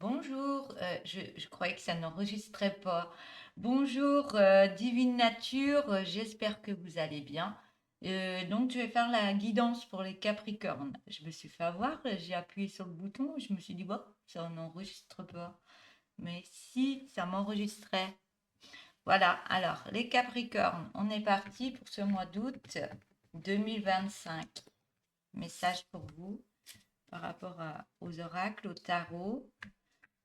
Bonjour, je croyais que ça n'enregistrait pas. Bonjour, Divine Nature, j'espère que vous allez bien. Donc, je vais faire la guidance pour les Capricornes. Je me suis fait avoir, j'ai appuyé sur le bouton, je me suis dit, bon, ça n'enregistre pas. Mais si, ça m'enregistrait. Voilà, alors, les Capricornes, on est parti pour ce mois d'août 2025. Message pour vous par rapport aux oracles, au tarot.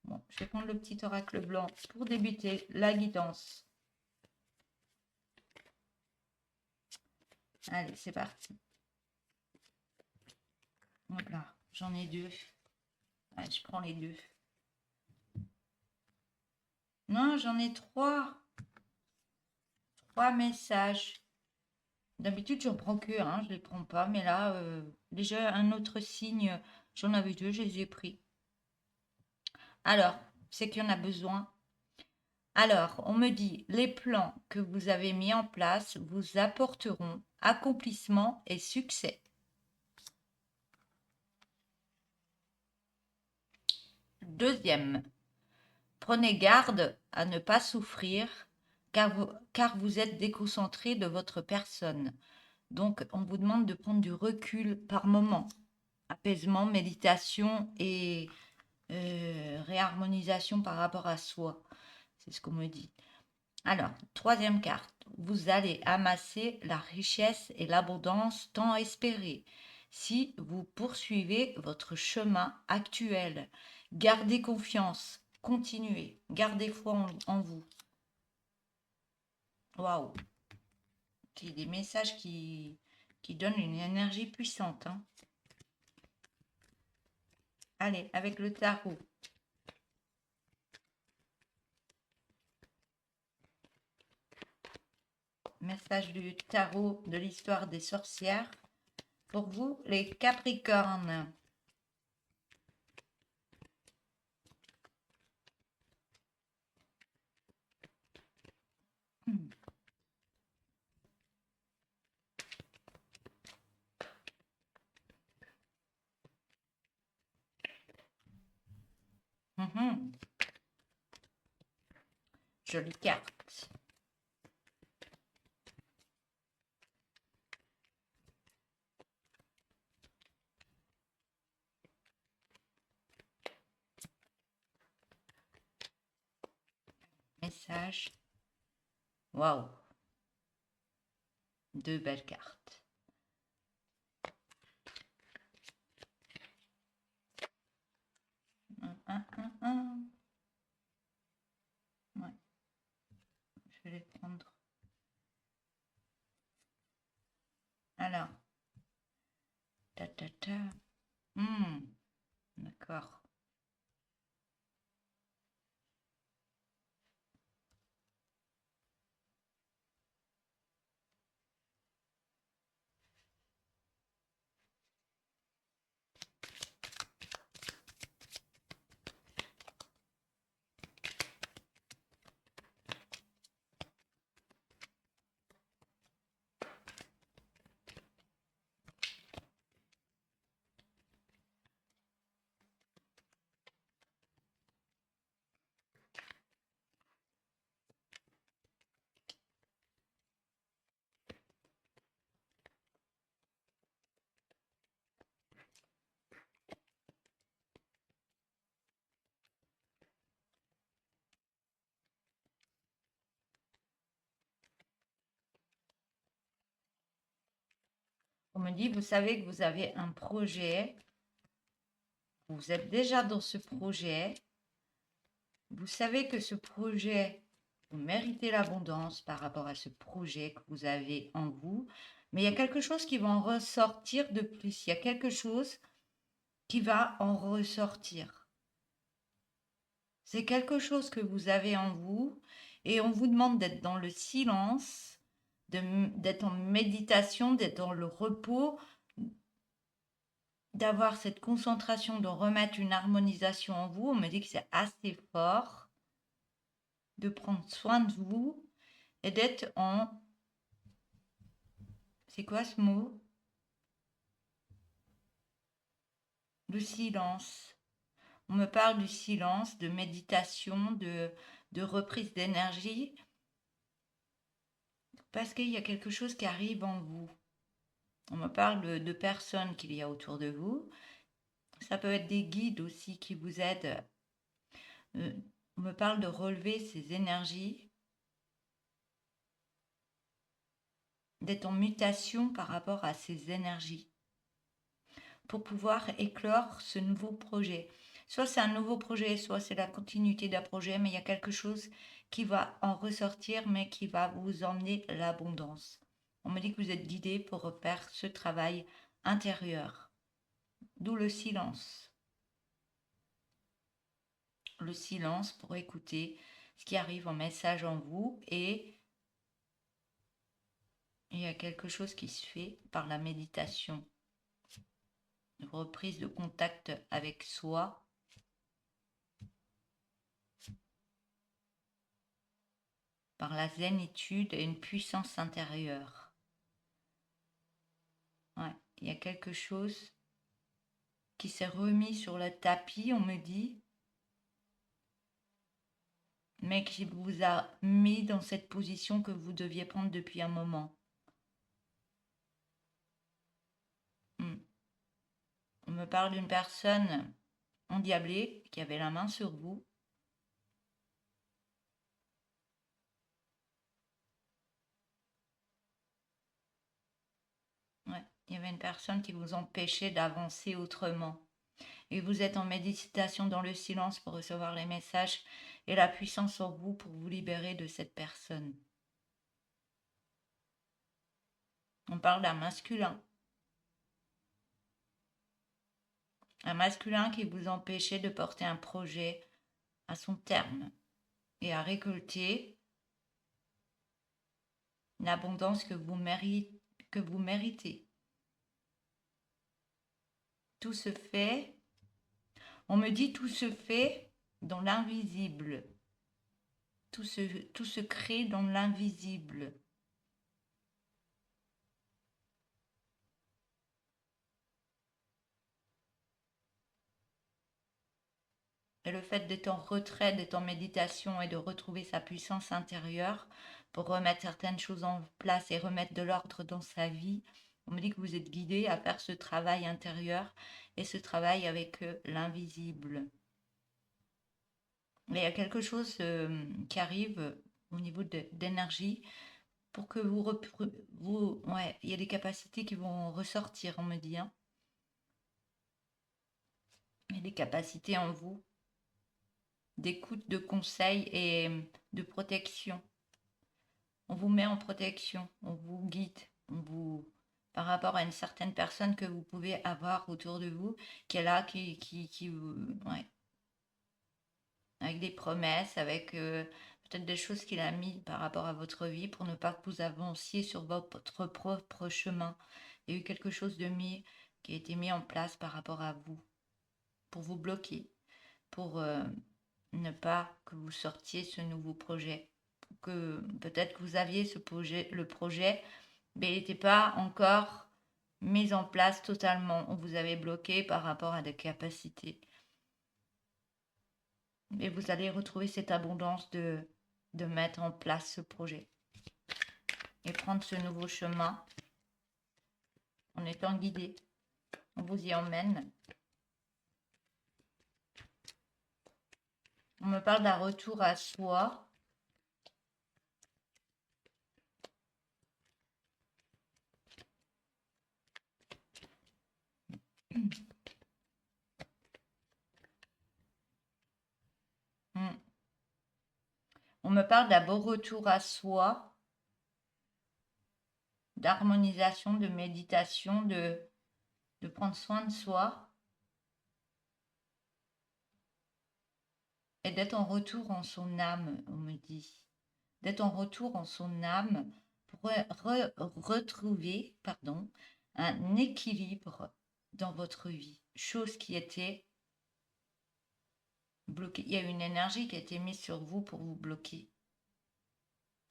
Bon, je vais prendre le petit oracle blanc pour débuter la guidance. Allez, c'est parti. Voilà, j'en ai deux. Allez, je prends les deux. Non, j'en ai trois. Trois messages. D'habitude, j'en prends que un, je les prends pas. Mais là, déjà, un autre signe, j'en avais deux, je les ai pris. Alors, c'est qu'il y en a besoin. Alors, on me dit, les plans que vous avez mis en place vous apporteront accomplissement et succès. Deuxième, prenez garde à ne pas souffrir car vous êtes déconcentré de votre personne. Donc, on vous demande de prendre du recul par moment. Apaisement, méditation et réharmonisation par rapport à soi. C'est ce qu'on me dit. Alors, troisième carte. Vous allez amasser la richesse et l'abondance tant espérée si vous poursuivez votre chemin actuel. Gardez confiance, continuez, gardez foi en vous. Waouh, c'est des messages qui donnent une énergie puissante, hein. Allez, avec le tarot. Message du tarot de l'histoire des sorcières. Pour vous, les Capricornes. Mhm. Jolie carte. Message. Waouh, deux belles cartes. Ouais, je vais les prendre. Alors, ta ta ta. D'accord. On me dit, vous savez que vous avez un projet, vous êtes déjà dans ce projet, vous savez que ce projet, vous méritez l'abondance par rapport à ce projet que vous avez en vous, mais il y a quelque chose qui va en ressortir de plus, il y a quelque chose qui va en ressortir. C'est quelque chose que vous avez en vous et on vous demande d'être dans le silence, d'être en méditation, d'être dans le repos, d'avoir cette concentration, de remettre une harmonisation en vous. On me dit que c'est assez fort, de prendre soin de vous et d'être en... C'est quoi ce mot? Le silence. On me parle du silence, de méditation, de reprise d'énergie, parce qu'il y a quelque chose qui arrive en vous. On me parle de personnes qu'il y a autour de vous. Ça peut être des guides aussi qui vous aident. On me parle de relever ces énergies, d'être en mutation par rapport à ces énergies, pour pouvoir éclore ce nouveau projet. Soit c'est un nouveau projet, soit c'est la continuité d'un projet, mais il y a quelque chose qui va en ressortir, mais qui va vous emmener l'abondance. On me dit que vous êtes guidé pour faire ce travail intérieur, d'où le silence. Le silence pour écouter ce qui arrive en message en vous, et il y a quelque chose qui se fait par la méditation, une reprise de contact avec soi, par la zénitude et une puissance intérieure. Ouais, il y a quelque chose qui s'est remis sur le tapis, on me dit, mais qui vous a mis dans cette position que vous deviez prendre depuis un moment. On me parle d'une personne endiablée qui avait la main sur vous. Ouais, il y avait une personne qui vous empêchait d'avancer autrement. Et vous êtes en méditation dans le silence pour recevoir les messages et la puissance en vous pour vous libérer de cette personne. On parle d'un masculin. Un masculin qui vous empêchait de porter un projet à son terme et à récolter l'abondance que vous méritez. Tout se fait, on me dit tout se fait dans l'invisible. Tout se crée dans l'invisible. Et le fait d'être en retrait, d'être en méditation et de retrouver sa puissance intérieure pour remettre certaines choses en place et remettre de l'ordre dans sa vie, on me dit que vous êtes guidé à faire ce travail intérieur et ce travail avec l'invisible. Mais il y a quelque chose qui arrive au niveau d'énergie pour que ouais, il y a des capacités qui vont ressortir, on me dit. Hein. Il y a des capacités en vous d'écoute, de conseil et de protection. On vous met en protection, on vous guide, par rapport à une certaine personne que vous pouvez avoir autour de vous, qui est là, qui vous, ouais, avec des promesses, avec peut-être des choses qu'il a mis par rapport à votre vie pour ne pas que vous avanciez sur votre propre chemin. Il y a eu quelque chose de mis qui a été mis en place par rapport à vous, pour vous bloquer, pour ne pas que vous sortiez ce nouveau projet. Que peut-être que vous aviez le projet, mais il n'était pas encore mis en place totalement. On vous avait bloqué par rapport à des capacités. Et vous allez retrouver cette abondance de mettre en place ce projet et prendre ce nouveau chemin en étant guidé. On vous y emmène. On me parle d'un retour à soi. On me parle d'un beau retour à soi, d'harmonisation, de méditation, de prendre soin de soi et d'être en retour en son âme, on me dit. D'être en retour en son âme pour retrouver un équilibre dans votre vie. Chose qui était bloquée. Il y a une énergie qui a été mise sur vous pour vous bloquer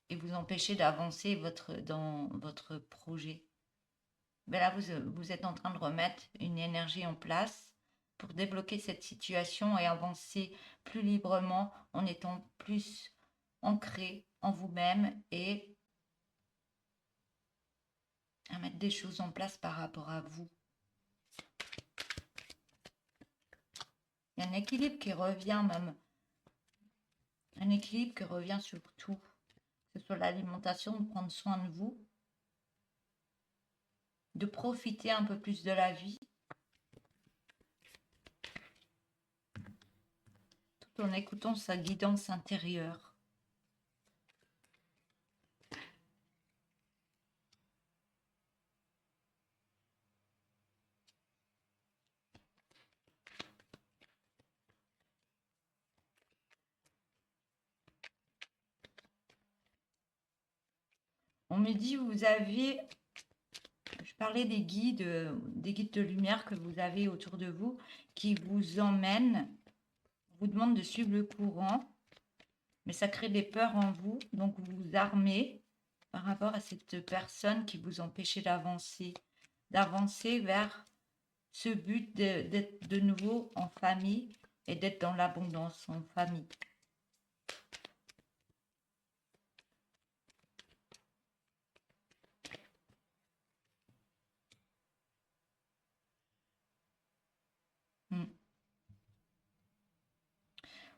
et vous empêcher d'avancer dans votre projet. Ben là, vous êtes en train de remettre une énergie en place pour débloquer cette situation et avancer plus librement en étant plus ancré en vous-même et à mettre des choses en place par rapport à vous. Il y a un équilibre qui revient même. Un équilibre qui revient sur tout. Que ce soit l'alimentation, de prendre soin de vous, de profiter un peu plus de la vie, tout en écoutant sa guidance intérieure. On me dit, vous avez, je parlais des guides de lumière que vous avez autour de vous, qui vous emmènent, vous demandent de suivre le courant, mais ça crée des peurs en vous, donc vous vous armez par rapport à cette personne qui vous empêchait d'avancer vers ce but d'être de nouveau en famille et d'être dans l'abondance en famille.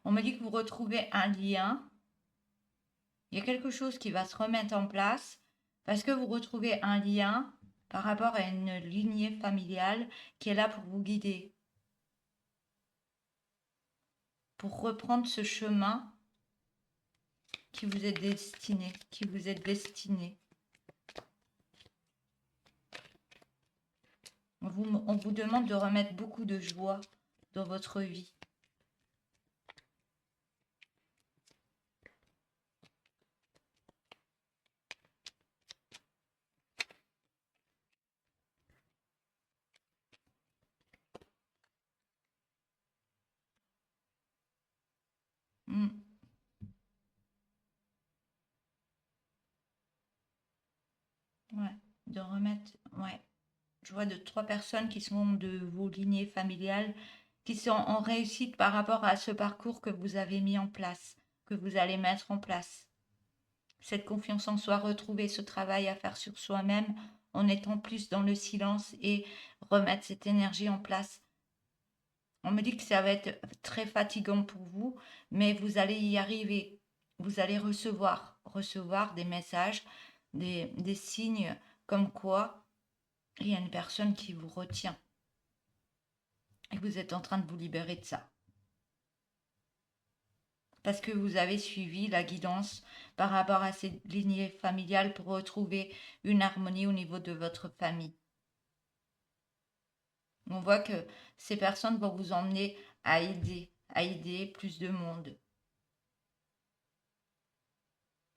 On me dit que vous retrouvez un lien. Il y a quelque chose qui va se remettre en place parce que vous retrouvez un lien par rapport à une lignée familiale qui est là pour vous guider, pour reprendre ce chemin qui vous est destiné. On vous demande de remettre beaucoup de joie dans votre vie. Ouais, de remettre, ouais. Je vois 3 personnes qui sont de vos lignées familiales, qui sont en réussite par rapport à ce parcours que vous avez mis en place, que vous allez mettre en place. Cette confiance en soi retrouvée, ce travail à faire sur soi-même, en étant plus dans le silence et remettre cette énergie en place. On me dit que ça va être très fatigant pour vous, mais vous allez y arriver. Vous allez recevoir des messages, des signes comme quoi il y a une personne qui vous retient. Et vous êtes en train de vous libérer de ça. Parce que vous avez suivi la guidance par rapport à cette lignée familiale pour retrouver une harmonie au niveau de votre famille. On voit que ces personnes vont vous emmener à aider plus de monde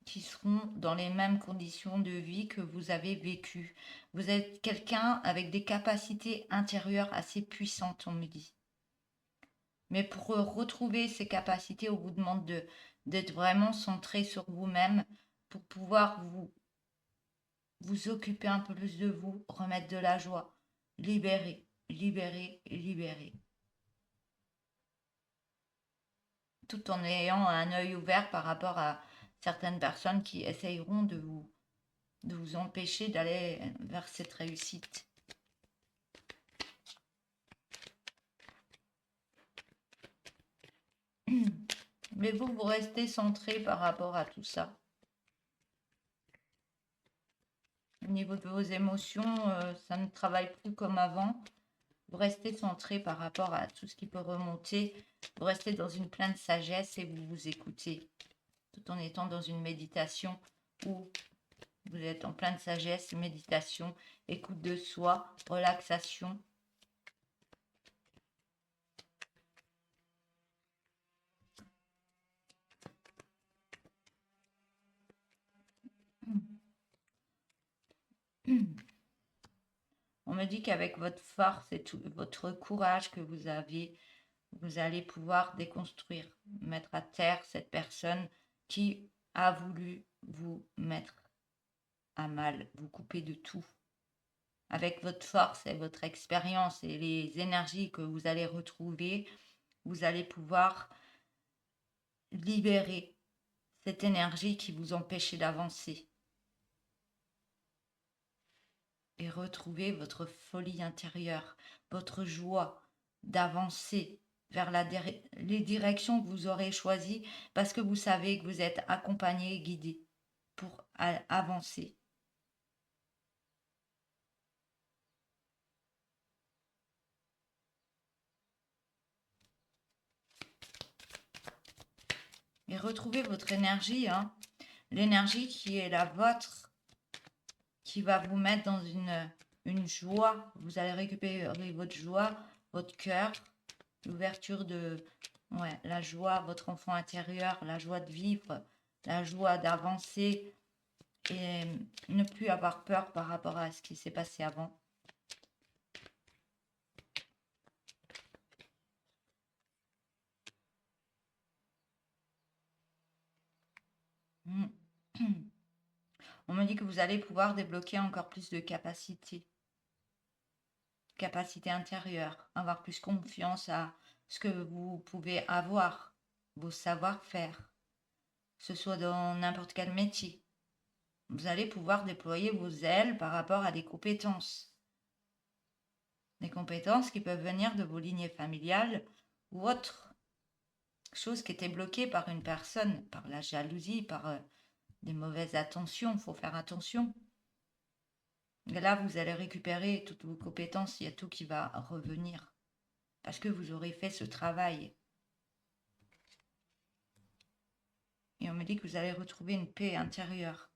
qui seront dans les mêmes conditions de vie que vous avez vécues. Vous êtes quelqu'un avec des capacités intérieures assez puissantes, on me dit. Mais pour retrouver ces capacités, on vous demande d'être vraiment centré sur vous-même pour pouvoir vous occuper un peu plus de vous, remettre de la joie, libérer, tout en ayant un œil ouvert par rapport à certaines personnes qui essayeront de vous empêcher d'aller vers cette réussite. Mais vous restez centré par rapport à tout ça. Au niveau de vos émotions, ça ne travaille plus comme avant. Vous restez centré par rapport à tout ce qui peut remonter. Vous restez dans une pleine sagesse et vous vous écoutez, tout en étant dans une méditation où vous êtes en pleine sagesse, méditation, écoute de soi, relaxation. On me dit qu'avec votre force et tout votre courage que vous avez, vous allez pouvoir déconstruire, mettre à terre cette personne qui a voulu vous mettre à mal, vous couper de tout, avec votre force et votre expérience et les énergies que vous allez retrouver, vous allez pouvoir libérer cette énergie qui vous empêchait d'avancer et retrouver votre folie intérieure, votre joie d'avancer vers les directions que vous aurez choisies parce que vous savez que vous êtes accompagné et guidé pour avancer. Et retrouvez votre énergie, hein, l'énergie qui est la vôtre, qui va vous mettre dans une joie. Vous allez récupérer votre joie, votre cœur, l'ouverture de la joie, votre enfant intérieur, la joie de vivre, la joie d'avancer et ne plus avoir peur par rapport à ce qui s'est passé avant. On me dit que vous allez pouvoir débloquer encore plus de capacités intérieure, avoir plus confiance à ce que vous pouvez avoir, vos savoir-faire, que ce soit dans n'importe quel métier. Vous allez pouvoir déployer vos ailes par rapport à des compétences. Des compétences qui peuvent venir de vos lignées familiales ou autres choses qui étaient bloquées par une personne, par la jalousie, par des mauvaises attentions. Il faut faire attention. Et là, vous allez récupérer toutes vos compétences, il y a tout qui va revenir. Parce que vous aurez fait ce travail. Et on me dit que vous allez retrouver une paix intérieure.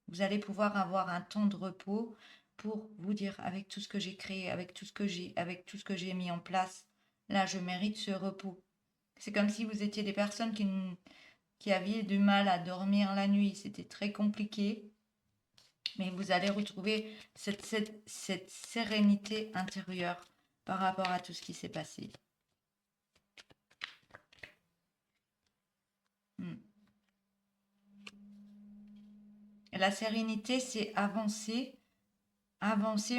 Vous allez pouvoir avoir un temps de repos pour vous dire, avec tout ce que j'ai créé, avec tout ce que j'ai mis en place, là, je mérite ce repos. C'est comme si vous étiez des personnes qui aviez du mal à dormir la nuit. C'était très compliqué. Mais vous allez retrouver cette sérénité intérieure par rapport à tout ce qui s'est passé. Et la sérénité, c'est avancer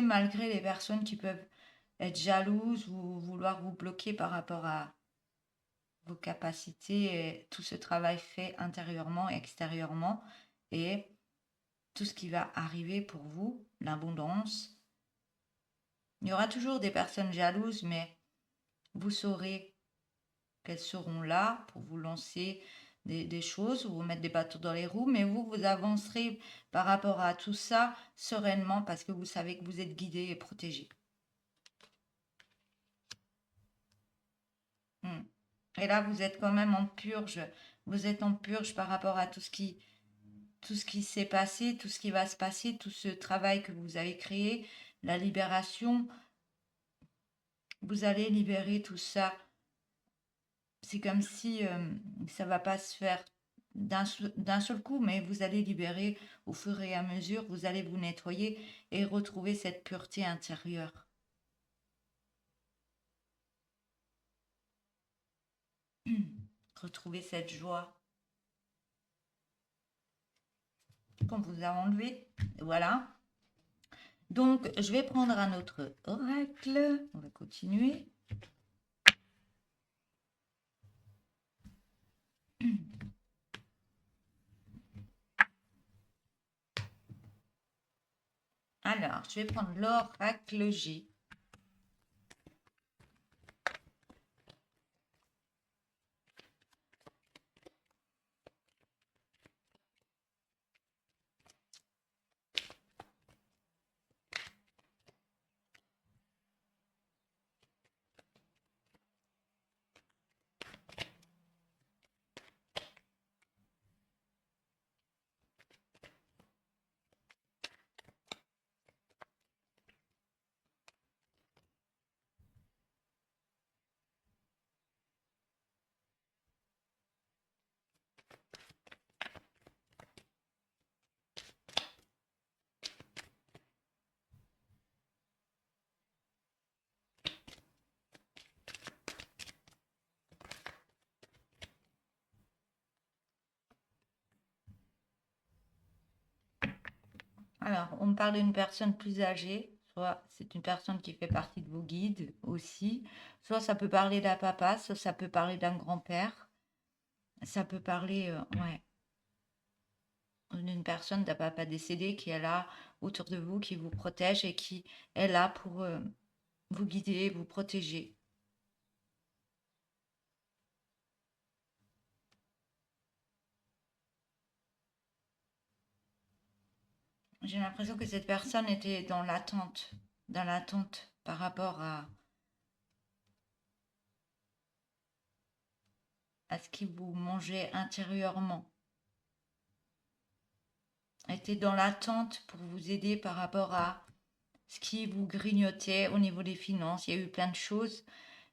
malgré les personnes qui peuvent être jalouses ou vouloir vous bloquer par rapport à vos capacités et tout ce travail fait intérieurement, extérieurement et tout ce qui va arriver pour vous, l'abondance. Il y aura toujours des personnes jalouses, mais vous saurez qu'elles seront là pour vous lancer des choses ou vous mettre des bâtons dans les roues, mais vous avancerez par rapport à tout ça sereinement parce que vous savez que vous êtes guidé et protégé. Et là, vous êtes quand même en purge. Vous êtes en purge par rapport à tout ce qui s'est passé, tout ce qui va se passer, tout ce travail que vous avez créé, la libération. Vous allez libérer tout ça. C'est comme si ça ne va pas se faire d'un seul coup, mais vous allez libérer au fur et à mesure, vous allez vous nettoyer et retrouver cette pureté intérieure. Retrouver cette joie qu'on vous a enlevée. Voilà. Donc, je vais prendre un autre oracle. On va continuer. Alors, je vais prendre l'oracle G. Alors, on me parle d'une personne plus âgée, soit c'est une personne qui fait partie de vos guides aussi, soit ça peut parler d'un papa, soit ça peut parler d'un grand-père, ça peut parler, ouais, d'une personne, d'un papa décédé qui est là autour de vous, qui vous protège et qui est là pour vous guider, vous protéger. J'ai l'impression que cette personne était dans l'attente par rapport à ce qui vous mangeait intérieurement. Était dans l'attente pour vous aider par rapport à ce qui vous grignotait au niveau des finances. Il y a eu plein de choses,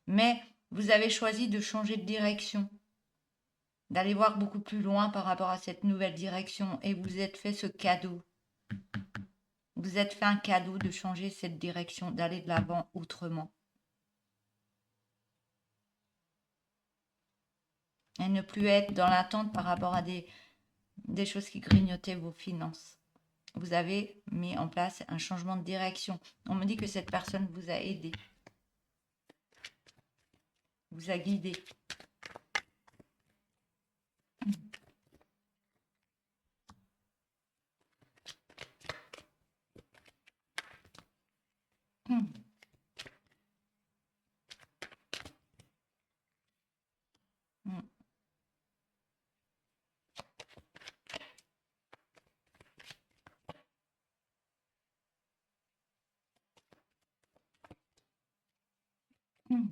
mais vous avez choisi de changer de direction, d'aller voir beaucoup plus loin par rapport à cette nouvelle direction et vous êtes fait ce cadeau. Vous êtes fait un cadeau de changer cette direction, d'aller de l'avant autrement. Et ne plus être dans l'attente par rapport à des choses qui grignotaient vos finances. Vous avez mis en place un changement de direction. On me dit que cette personne vous a aidé, vous a guidé. Hmm. Hmm. Hmm.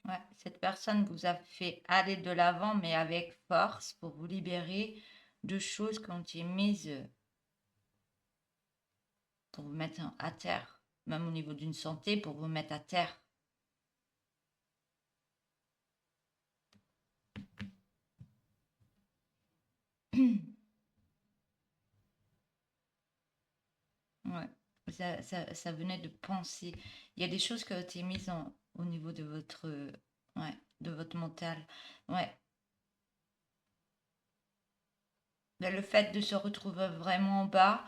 Ouais, cette personne vous a fait aller de l'avant, mais avec force pour vous libérer de choses qui ont été mises pour vous mettre à terre, même au niveau d'une santé, pour vous mettre à terre. Ouais, ça venait de penser. Il y a des choses qui ont été mises au niveau de ouais, de votre mental. Ouais. Mais le fait de se retrouver vraiment en bas,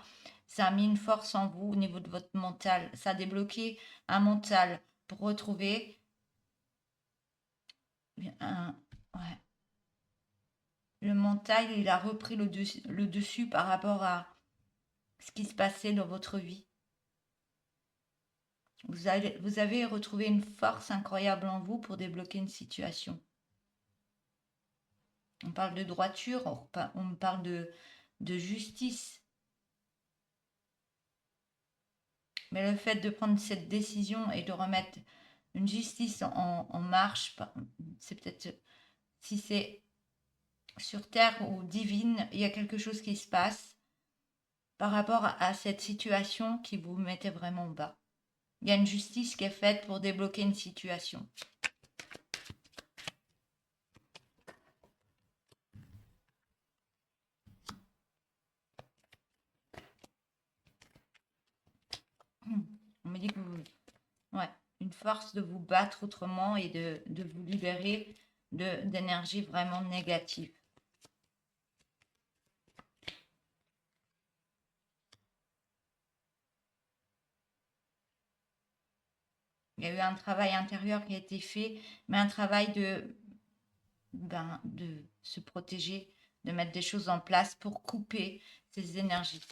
ça a mis une force en vous au niveau de votre mental. Ça a débloqué un mental pour retrouver un, ouais. Le mental, il a repris le dessus par rapport à ce qui se passait dans votre vie. Vous avez retrouvé une force incroyable en vous pour débloquer une situation. On parle de droiture, on parle de justice. Mais le fait de prendre cette décision et de remettre une justice en marche, c'est peut-être, si c'est sur terre ou divine, il y a quelque chose qui se passe par rapport à cette situation qui vous mettait vraiment bas. Il y a une justice qui est faite pour débloquer une situation. On me dit que ouais, une force de vous battre autrement et de vous libérer d'énergie vraiment négative. Il y a eu un travail intérieur qui a été fait, mais un travail de se protéger, de mettre des choses en place pour couper ces énergies.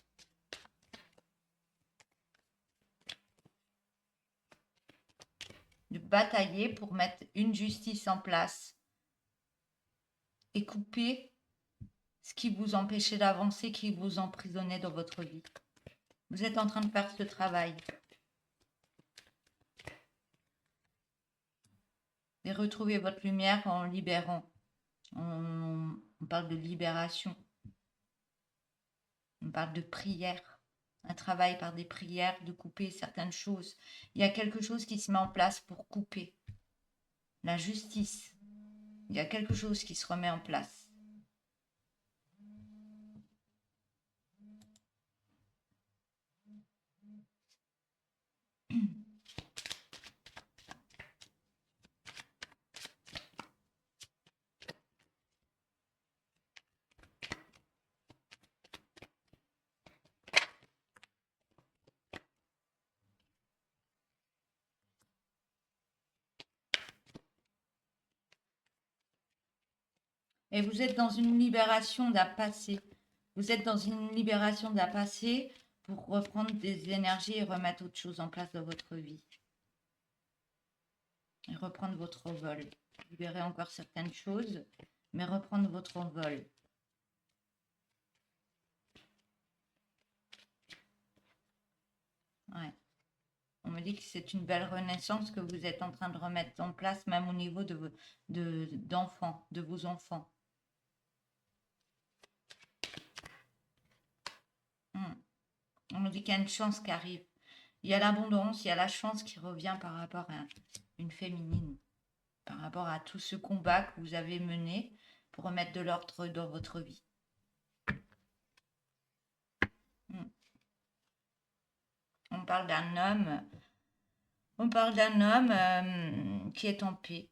De batailler pour mettre une justice en place et couper ce qui vous empêchait d'avancer, qui vous emprisonnait dans votre vie. Vous êtes en train de faire ce travail. Et retrouver votre lumière en libérant. On parle de libération. On parle de prière. Un travail par des prières, de couper certaines choses. Il y a quelque chose qui se met en place pour couper. La justice. Il y a quelque chose qui se remet en place. Et vous êtes dans une libération d'un passé. Vous êtes dans une libération d'un passé pour reprendre des énergies et remettre autre chose en place dans votre vie. Et reprendre votre envol. Libérer encore certaines choses, mais reprendre votre envol. Ouais. On me dit que c'est une belle renaissance que vous êtes en train de remettre en place, même au niveau d'enfants, de vos enfants. On me dit qu'il y a une chance qui arrive. Il y a l'abondance, il y a la chance qui revient par rapport à une féminine, par rapport à tout ce combat que vous avez mené pour remettre de l'ordre dans votre vie. On parle d'un homme qui est en paix.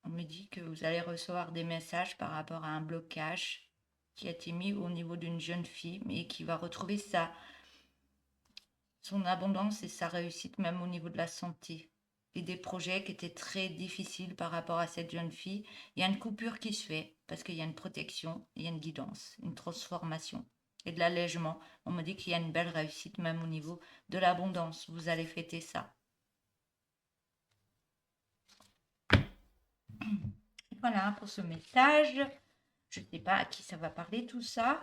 On me dit que vous allez recevoir des messages par rapport à un blocage qui a été mis au niveau d'une jeune fille, mais qui va retrouver son abondance et sa réussite, même au niveau de la santé. Et des projets qui étaient très difficiles par rapport à cette jeune fille. Il y a une coupure qui se fait parce qu'il y a une protection, il y a une guidance, une transformation et de l'allègement. On me dit qu'il y a une belle réussite même au niveau de l'abondance. Vous allez fêter ça. Voilà pour ce message. Je ne sais pas à qui ça va parler tout ça.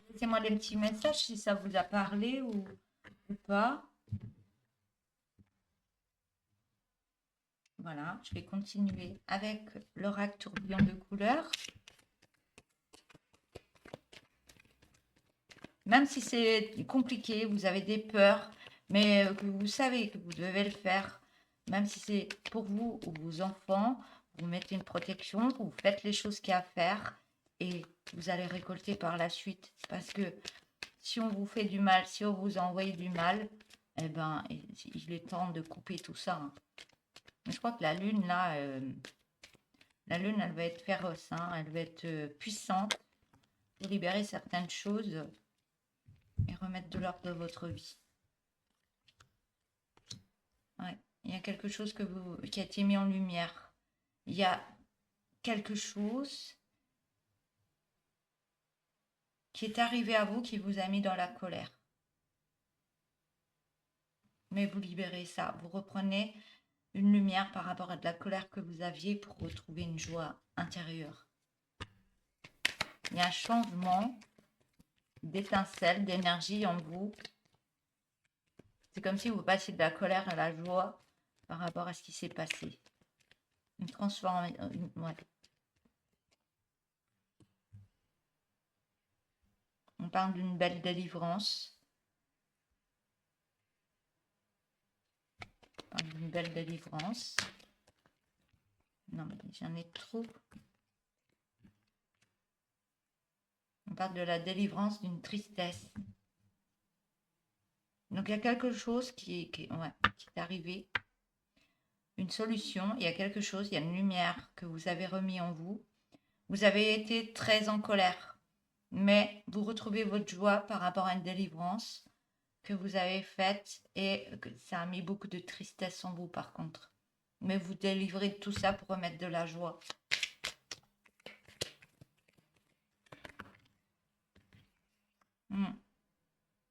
Laissez-moi des petits messages si ça vous a parlé ou pas. Voilà, je vais continuer avec l'oracle tourbillon de couleurs. Même si c'est compliqué, vous avez des peurs, mais que vous savez que vous devez le faire, même si c'est pour vous ou vos enfants, vous mettez une protection, vous faites les choses qu'il y a à faire et vous allez récolter par la suite. Parce que si on vous fait du mal, si on vous envoie du mal, eh ben, il est temps de couper tout ça. Hein. Mais je crois que la lune, là, la lune, elle va être féroce, hein, elle va être puissante pour libérer certaines choses et remettre de l'ordre dans votre vie. Ouais. Il y a quelque chose qui a été mis en lumière. Il y a quelque chose qui est arrivé à vous qui vous a mis dans la colère. Mais vous libérez ça. Vous reprenez une lumière par rapport à de la colère que vous aviez pour retrouver une joie intérieure. Il y a un changement d'étincelle, d'énergie en vous. C'est comme si vous passiez de la colère à la joie par rapport à ce qui s'est passé. Une transformation. Ouais. On parle d'une belle délivrance. On parle d'une belle délivrance. Non, mais j'en ai trop. On parle de la délivrance d'une tristesse. Donc il y a quelque chose qui est arrivé. Une solution, il y a quelque chose, il y a une lumière que vous avez remis en vous. Vous avez été très en colère, mais vous retrouvez votre joie par rapport à une délivrance que vous avez faite et que ça a mis beaucoup de tristesse en vous par contre. Mais vous délivrez de tout ça pour remettre de la joie.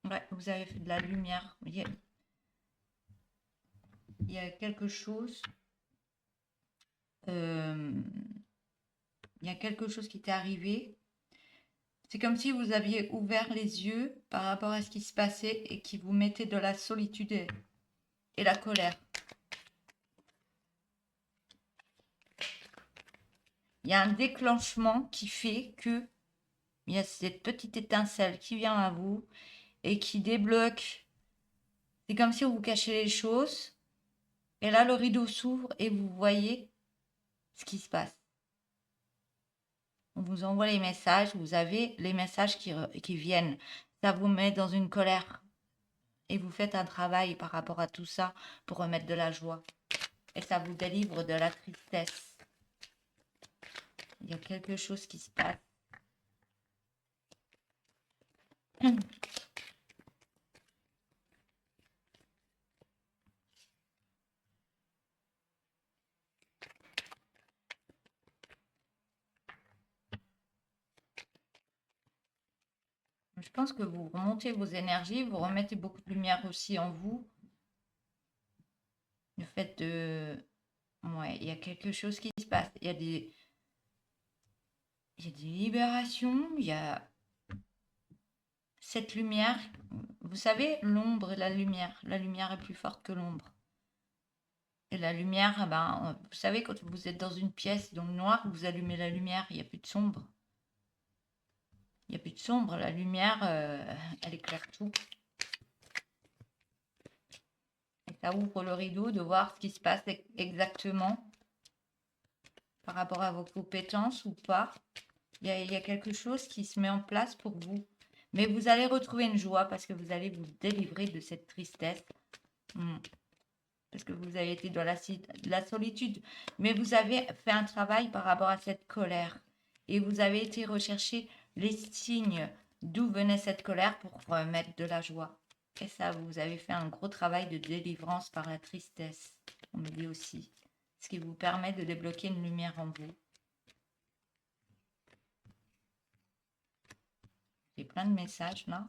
Ouais, vous avez fait de la lumière. Il y a quelque chose. Il y a quelque chose qui t'est arrivé. C'est comme si vous aviez ouvert les yeux par rapport à ce qui se passait et qui vous mettait de la solitude et la colère. Il y a un déclenchement qui fait que il y a cette petite étincelle qui vient à vous et qui débloque. C'est comme si vous cachez les choses et là le rideau s'ouvre et vous voyez ce qui se passe. On vous envoie les messages, vous avez les messages qui viennent. Ça vous met dans une colère et vous faites un travail par rapport à tout ça pour remettre de la joie. Et ça vous délivre de la tristesse. Il y a quelque chose qui se passe. je pense que vous remontez vos énergies, vous remettez beaucoup de lumière aussi en vous. Le fait de... Ouais, il y a quelque chose qui se passe. Il y a des libérations, il y a cette lumière. Vous savez, l'ombre et la lumière est plus forte que l'ombre. Et la lumière, eh ben, vous savez, quand vous êtes dans une pièce dans le noir, vous allumez la lumière, il n'y a plus de sombre. Il n'y a plus de sombre, la lumière, elle éclaire tout. Et ça ouvre le rideau de voir ce qui se passe exactement par rapport à vos compétences ou pas. Il y a quelque chose qui se met en place pour vous. Mais vous allez retrouver une joie parce que vous allez vous délivrer de cette tristesse. Parce que vous avez été dans la solitude. Mais vous avez fait un travail par rapport à cette colère. Et vous avez été rechercher les signes d'où venait cette colère pour remettre de la joie. Et ça, vous avez fait un gros travail de délivrance par la tristesse. On me dit aussi. Ce qui vous permet de débloquer une lumière en vous. J'ai plein de messages là.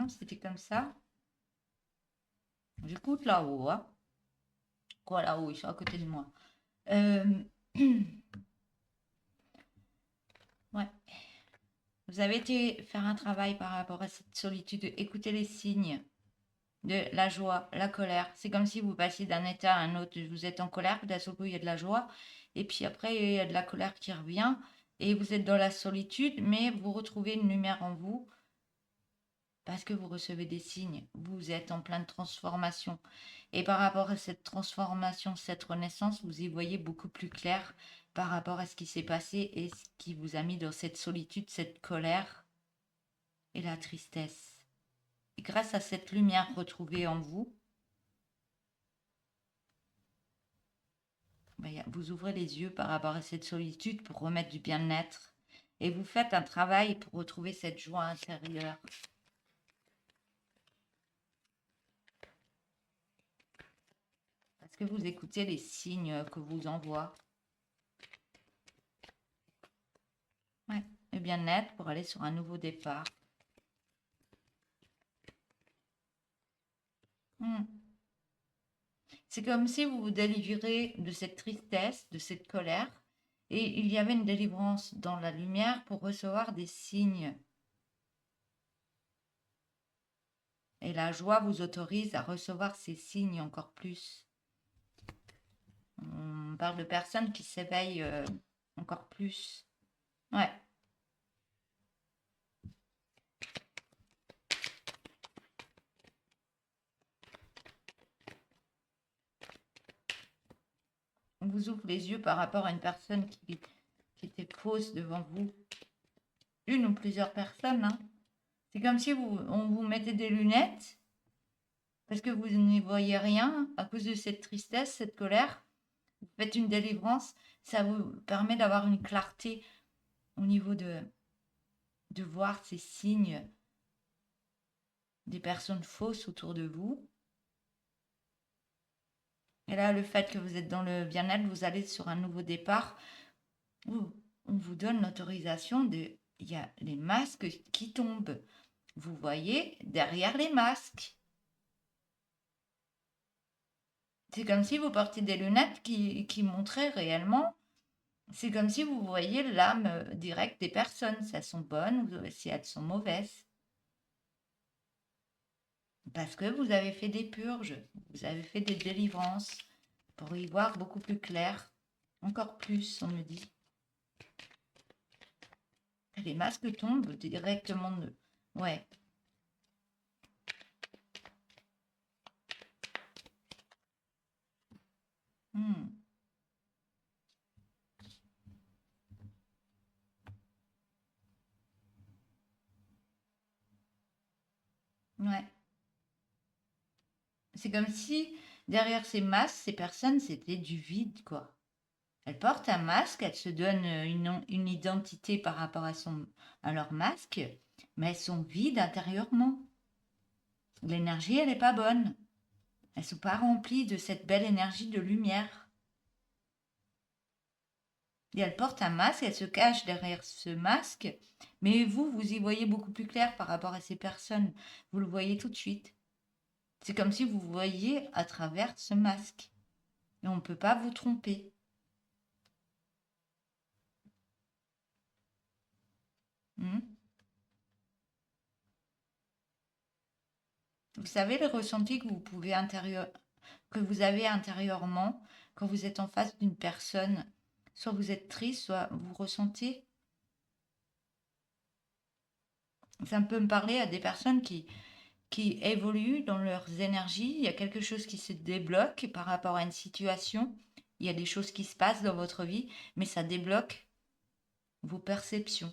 C'était comme ça. J'écoute là-haut. Hein. Quoi là-haut? Ils sont à côté de moi. Ouais. Vous avez été faire un travail par rapport à cette solitude. Écoutez les signes de la joie, la colère. C'est comme si vous passiez d'un état à un autre. Vous êtes en colère, puis d'un seul coup, il y a de la joie. Et puis après, il y a de la colère qui revient. Et vous êtes dans la solitude, mais vous retrouvez une lumière en vous. Parce que vous recevez des signes, vous êtes en pleine transformation. Et par rapport à cette transformation, cette renaissance, vous y voyez beaucoup plus clair par rapport à ce qui s'est passé et ce qui vous a mis dans cette solitude, cette colère et la tristesse. Et grâce à cette lumière retrouvée en vous, vous ouvrez les yeux par rapport à cette solitude pour remettre du bien-être. Et vous faites un travail pour retrouver cette joie intérieure. Est-ce que vous écoutez les signes que vous envoie? Ouais, le bien-être pour aller sur un nouveau départ. C'est comme si vous vous délivrez de cette tristesse, de cette colère, et il y avait une délivrance dans la lumière pour recevoir des signes. Et la joie vous autorise à recevoir ces signes encore plus. On parle de personnes qui s'éveillent encore plus. Ouais. On vous ouvre les yeux par rapport à une personne qui était fausse devant vous. Une ou plusieurs personnes. Hein. C'est comme si on vous mettait des lunettes parce que vous n'y voyez rien à cause de cette tristesse, cette colère. Vous faites une délivrance, ça vous permet d'avoir une clarté au niveau de voir ces signes des personnes fausses autour de vous. Et là, le fait que vous êtes dans le bien-être, vous allez sur un nouveau départ où on vous donne l'autorisation de... Il y a les masques qui tombent. Vous voyez derrière les masques. C'est comme si vous portiez des lunettes qui montraient réellement. C'est comme si vous voyez l'âme directe des personnes, si elles sont bonnes ou si elles sont mauvaises. Parce que vous avez fait des purges, vous avez fait des délivrances pour y voir beaucoup plus clair. Encore plus, on me dit. Les masques tombent directement de... Ouais. Ouais. C'est comme si derrière ces masques, ces personnes, c'était du vide, quoi. Elles portent un masque, elles se donnent une identité par rapport à leur masque, mais elles sont vides intérieurement. L'énergie, elle n'est pas bonne. Elles ne sont pas remplies de cette belle énergie de lumière. Et elle porte un masque, elle se cache derrière ce masque, mais vous y voyez beaucoup plus clair par rapport à ces personnes. Vous le voyez tout de suite. C'est comme si vous voyiez à travers ce masque. Et on ne peut pas vous tromper. Hmm. Vous savez le ressenti que que vous avez intérieurement quand vous êtes en face d'une personne. Soit vous êtes triste, soit vous ressentez. Ça peut me parler à des personnes qui évoluent dans leurs énergies. Il y a quelque chose qui se débloque par rapport à une situation. Il y a des choses qui se passent dans votre vie, mais ça débloque vos perceptions.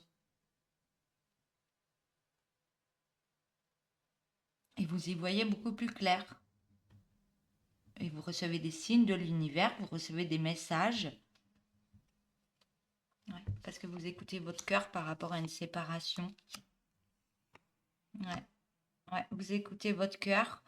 Et vous y voyez beaucoup plus clair. Et vous recevez des signes de l'univers, vous recevez des messages. Ouais, parce que vous écoutez votre cœur par rapport à une séparation. Ouais, ouais, vous écoutez votre cœur.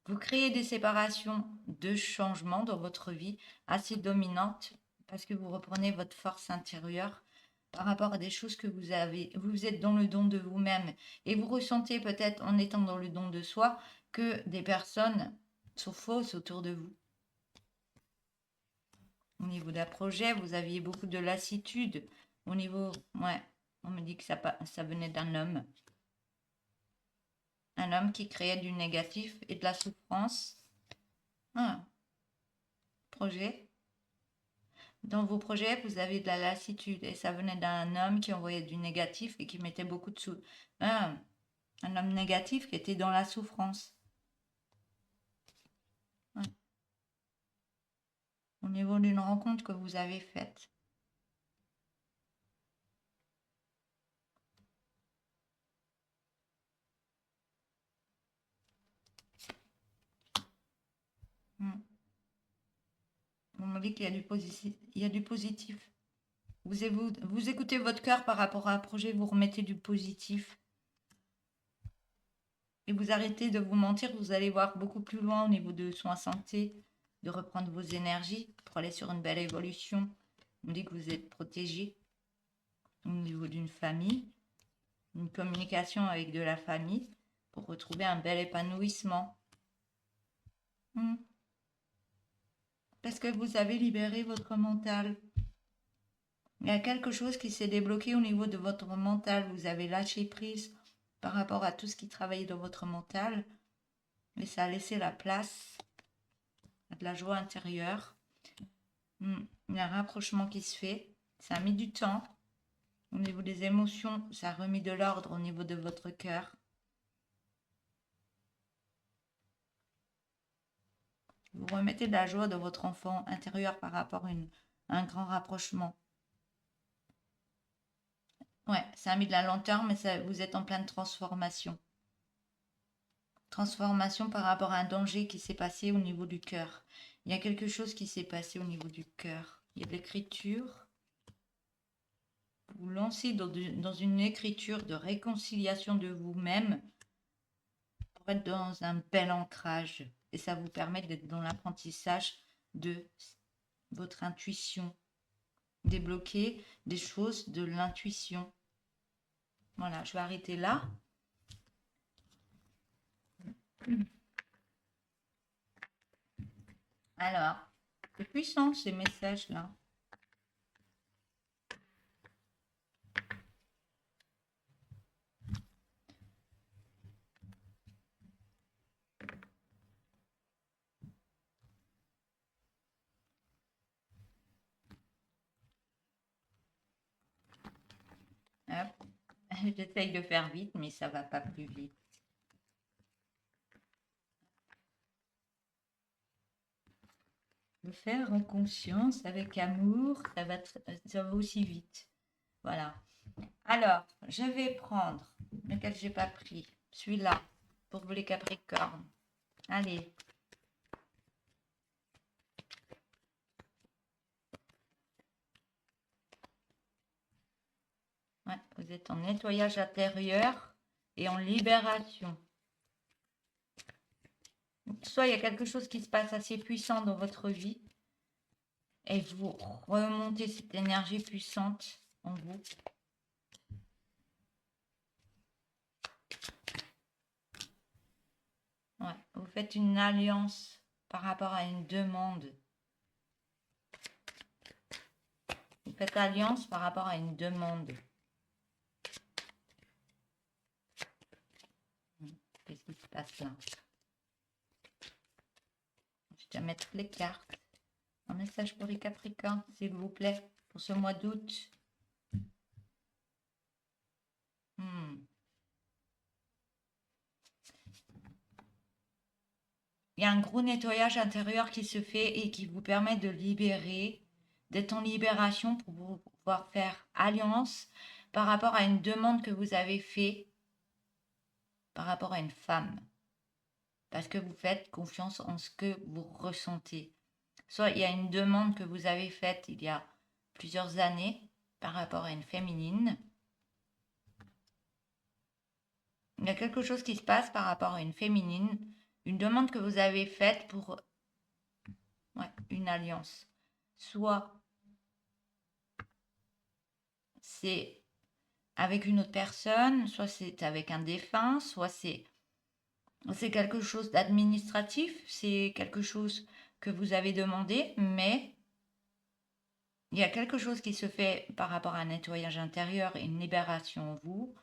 Vous créez des séparations de changements dans votre vie assez dominantes parce que vous reprenez votre force intérieure par rapport à des choses que vous avez. Vous êtes dans le don de vous-même et vous ressentez peut-être en étant dans le don de soi que des personnes sont fausses autour de vous. Au niveau d'un projet, vous aviez beaucoup de lassitude. Au niveau, ouais, on me dit que ça venait d'un homme. Un homme qui créait du négatif et de la souffrance. Ah, projet. Dans vos projets, vous avez de la lassitude et ça venait d'un homme qui envoyait du négatif et qui mettait beaucoup de sous. Un homme négatif qui était dans la souffrance. Ouais. Au niveau d'une rencontre que vous avez faite. Hmm. On me dit qu'il y a du positif. Il y a du positif. Vous écoutez votre cœur par rapport à un projet, vous remettez du positif. Et vous arrêtez de vous mentir, vous allez voir beaucoup plus loin au niveau de soins santé, de reprendre vos énergies pour aller sur une belle évolution. On dit que vous êtes protégé au niveau d'une famille, une communication avec de la famille pour retrouver un bel épanouissement. Hmm. Parce que vous avez libéré votre mental. Il y a quelque chose qui s'est débloqué au niveau de votre mental. Vous avez lâché prise par rapport à tout ce qui travaillait dans votre mental. Et ça a laissé la place à de la joie intérieure. Il y a un rapprochement qui se fait. Ça a mis du temps. Au niveau des émotions, ça a remis de l'ordre au niveau de votre cœur. Vous remettez de la joie dans votre enfant intérieur par rapport à un grand rapprochement. Ouais, ça a mis de la lenteur, mais vous êtes en pleine transformation. Transformation par rapport à un danger qui s'est passé au niveau du cœur. Il y a quelque chose qui s'est passé au niveau du cœur. Il y a de l'écriture. Vous lancez dans une écriture de réconciliation de vous-même pour être dans un bel ancrage. Et ça vous permet d'être dans l'apprentissage de votre intuition. Débloquer des choses de l'intuition. Voilà, je vais arrêter là. Alors, c'est puissant ces messages-là. Hop. J'essaye de faire vite, mais ça va pas plus vite. Le faire en conscience, avec amour, ça va aussi vite. Voilà. Alors, je vais prendre lequel j'ai pas pris. Celui-là, pour vous les Capricornes. Allez. Ouais, vous êtes en nettoyage intérieur et en libération. Soit il y a quelque chose qui se passe assez puissant dans votre vie, et vous remontez cette énergie puissante en vous. Ouais, vous faites une alliance par rapport à une demande. Vous faites alliance par rapport à une demande. Qu'est-ce qui se passe là? Je vais mettre les cartes. Un message pour les Capricornes, s'il vous plaît, pour ce mois d'août. Il y a un gros nettoyage intérieur qui se fait et qui vous permet de libérer, d'être en libération pour pouvoir faire alliance par rapport à une demande que vous avez faite par rapport à une femme. Parce que vous faites confiance en ce que vous ressentez. Soit il y a une demande que vous avez faite il y a plusieurs années par rapport à une féminine. Il y a quelque chose qui se passe par rapport à une féminine, une demande que vous avez faite pour une alliance. Soit c'est avec une autre personne, soit c'est avec un défunt, soit c'est quelque chose d'administratif, c'est quelque chose que vous avez demandé, mais il y a quelque chose qui se fait par rapport à un nettoyage intérieur et une libération en vous,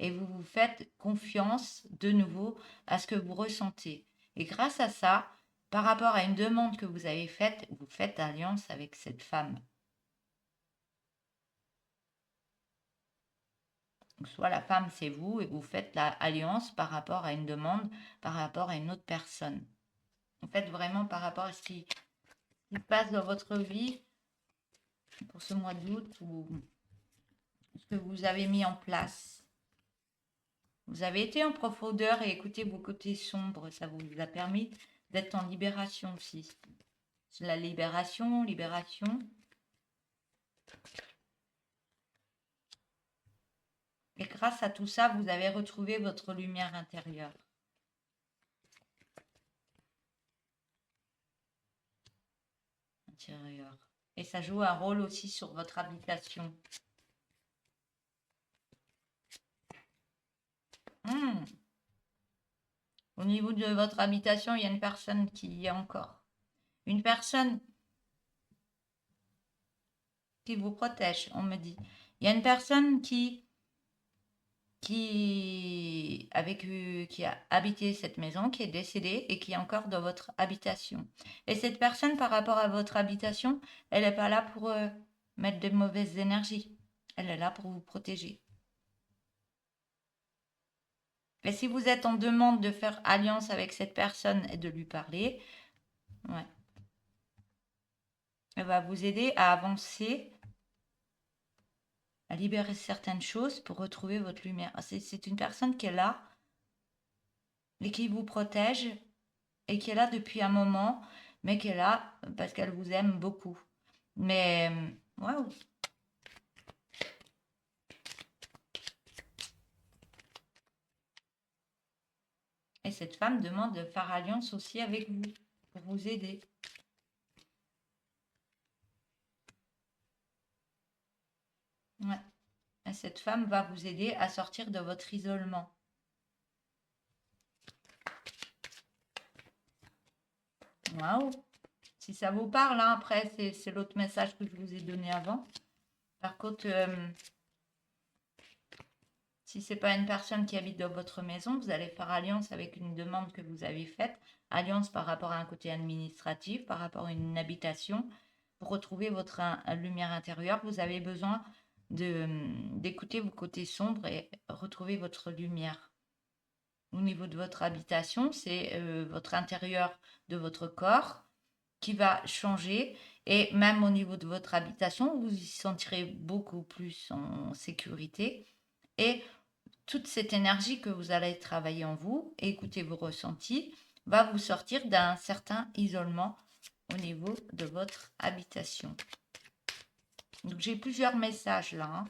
et vous vous faites confiance de nouveau à ce que vous ressentez. Et grâce à ça, par rapport à une demande que vous avez faite, vous faites alliance avec cette femme. Soit la femme, c'est vous, et vous faites l'alliance par rapport à une demande, par rapport à une autre personne. En fait, vraiment par rapport à ce qui se passe dans votre vie pour ce mois d'août ou ce que vous avez mis en place. Vous avez été en profondeur et écouté vos côtés sombres. Ça vous a permis d'être en libération aussi. C'est la libération. Et grâce à tout ça, vous avez retrouvé votre lumière intérieure. Et ça joue un rôle aussi sur votre habitation. Au niveau de votre habitation, il y a une personne qui y est encore. Une personne qui vous protège, on me dit. Il y a une personne qui a habité cette maison, qui est décédée et qui est encore dans votre habitation. Et cette personne, par rapport à votre habitation, elle n'est pas là pour mettre de mauvaises énergies. Elle est là pour vous protéger. Et si vous êtes en demande de faire alliance avec cette personne et de lui parler, elle va vous aider à avancer, à libérer certaines choses pour retrouver votre lumière. C'est une personne qui est là et qui vous protège et qui est là depuis un moment, mais qui est là parce qu'elle vous aime beaucoup. Mais, waouh! Et cette femme demande de faire alliance aussi avec vous, pour vous aider. Ouais. Et cette femme va vous aider à sortir de votre isolement. Waouh! Si ça vous parle, hein, après, c'est l'autre message que je vous ai donné avant. Par contre, si ce n'est pas une personne qui habite dans votre maison, vous allez faire alliance avec une demande que vous avez faite. Alliance par rapport à un côté administratif, par rapport à une habitation. Pour retrouver votre lumière intérieure, vous avez besoin d'écouter vos côtés sombres et retrouver votre lumière. Au niveau de votre habitation, c'est votre intérieur de votre corps qui va changer. Et même au niveau de votre habitation, vous y sentirez beaucoup plus en sécurité. Et toute cette énergie que vous allez travailler en vous, et écouter vos ressentis, va vous sortir d'un certain isolement au niveau de votre habitation. Donc j'ai plusieurs messages là.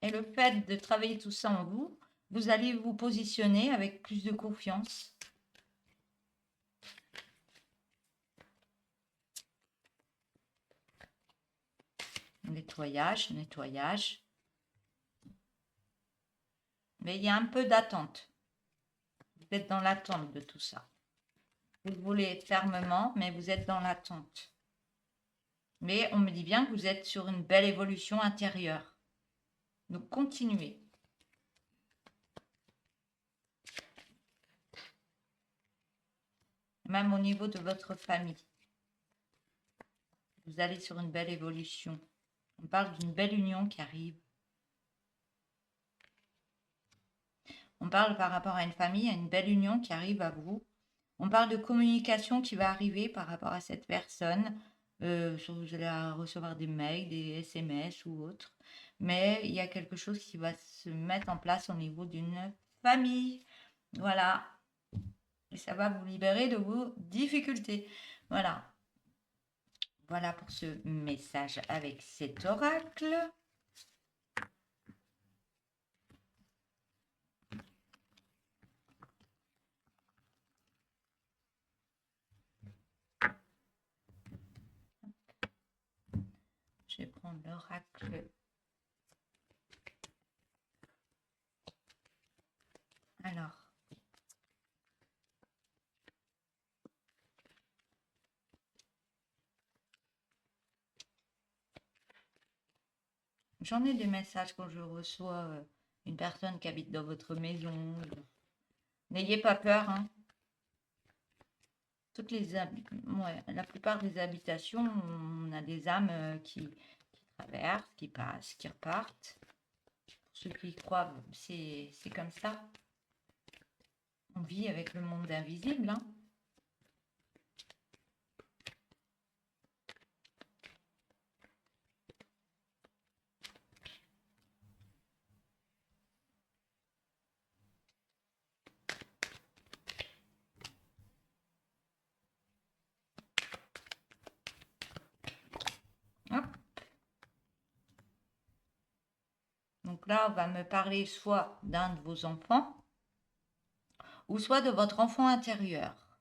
Et le fait de travailler tout ça en vous vous allez vous positionner avec plus de confiance. Nettoyage, nettoyage. Mais il y a un peu d'attente. Vous êtes dans l'attente de tout ça. Vous le voulez fermement, mais vous êtes dans l'attente. Mais on me dit bien que vous êtes sur une belle évolution intérieure. Donc continuez. Même au niveau de votre famille. Vous allez sur une belle évolution. On parle d'une belle union qui arrive. On parle par rapport à une famille, à une belle union qui arrive à vous. On parle de communication qui va arriver par rapport à cette personne. Vous allez recevoir des mails, des SMS ou autres. Mais il y a quelque chose qui va se mettre en place au niveau d'une famille. Voilà. Et ça va vous libérer de vos difficultés. Voilà. Voilà pour ce message avec cet oracle. Je vais prendre l'oracle. Alors. J'en ai des messages quand je reçois une personne qui habite dans votre maison. N'ayez pas peur, hein. La plupart des habitations, on a des âmes qui traversent, qui passent, qui repartent. Pour ceux qui y croient, c'est comme ça. On vit avec le monde invisible, hein. Hop. Donc là, on va me parler soit d'un de vos enfants, ou soit de votre enfant intérieur.